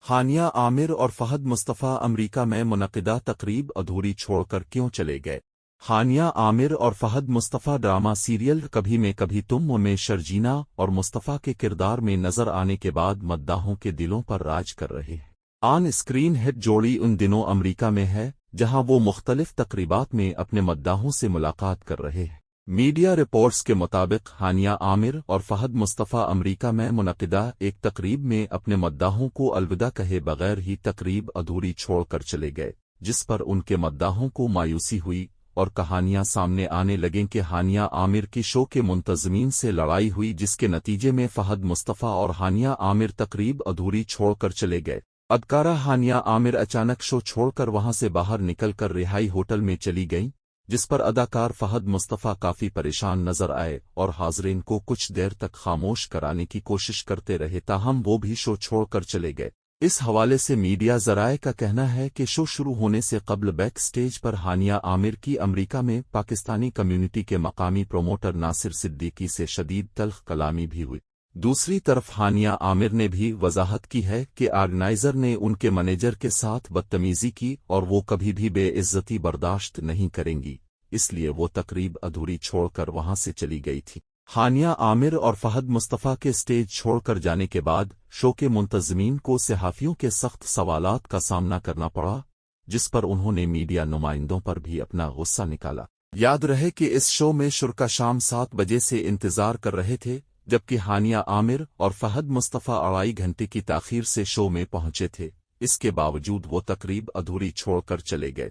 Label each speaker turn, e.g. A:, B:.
A: हानिया आमिर और फहद मुस्तफ़ा अमरीका में मुनक़िदा तकरीब अधूरी छोड़कर क्यों चले गए? हानिया आमिर और फहद मुस्तफ़ा ड्रामा सीरियल कभी में कभी तुम में शर्जीना और मुस्तफ़ा के किरदार में नजर आने के बाद मद्दाहों के दिलों पर राज कर रहे हैं। ऑन स्क्रीन हिट जोड़ी उन दिनों अमरीका में है, जहां वो मुख्तलिफ तकरीबात में अपने मद्दाहों से मुलाकात कर रहे हैं। मीडिया रिपोर्ट्स के मुताबिक हानिया आमिर और फहद मुस्तफ़ा अमरीका में मुनक़िदा एक तकरीब में अपने मद्दाहों को अलविदा कहे बगैर ही तकरीब अधूरी छोड़कर चले गए, जिस पर उनके मद्दाहों को मायूसी हुई और कहानियां सामने आने लगें कि हानिया आमिर की शो के मुंतज़मीन से लड़ाई हुई, जिसके नतीजे में फहद मुस्तफ़ा और हानिया आमिर तकरीब अधूरी छोड़कर चले गए। अदकारा हानिया आमिर अचानक शो छोड़कर वहां से बाहर निकलकर रिहाई होटल में चली गईं, जिस पर अदाकार फहद मुस्तफ़ा काफी परेशान नजर आए और हाज़रीन को कुछ देर तक खामोश कराने की कोशिश करते रहे, ताहम वो भी शो छोड़कर चले गए। इस हवाले से मीडिया ज़राए का कहना है कि शो शुरू होने से कबल बैक स्टेज पर हानिया आमिर की अमरीका में पाकिस्तानी कम्युनिटी के मकामी प्रोमोटर नासिर सिद्दीकी से शदीद तल्ख कलामी भी हुई। दूसरी तरफ हानिया आमिर ने भी वजाहत की है कि ऑर्गेनाइजर ने उनके मैनेजर के साथ बदतमीजी की और वो कभी भी बेइज्जती बर्दाश्त नहीं करेंगी, इसलिए वो तकरीब अधूरी छोड़कर वहां से चली गई थी। हानिया आमिर और फहद मुस्तफ़ा के स्टेज छोड़कर जाने के बाद शो के मुंतज़मीन को सहाफ़ियों के सख्त सवालात का सामना करना पड़ा, जिस पर उन्होंने मीडिया नुमाइंदों पर भी अपना गुस्सा निकाला। याद रहे कि इस शो में शुरा शाम 7 बजे से इंतजार कर रहे थे, जबकि हानिया आमिर और फहद मुस्तफ़ा 2.5 घंटे की ताख़ीर से शो में पहुंचे थे। इसके बावजूद वो तकरीब अधूरी छोड़कर चले गए।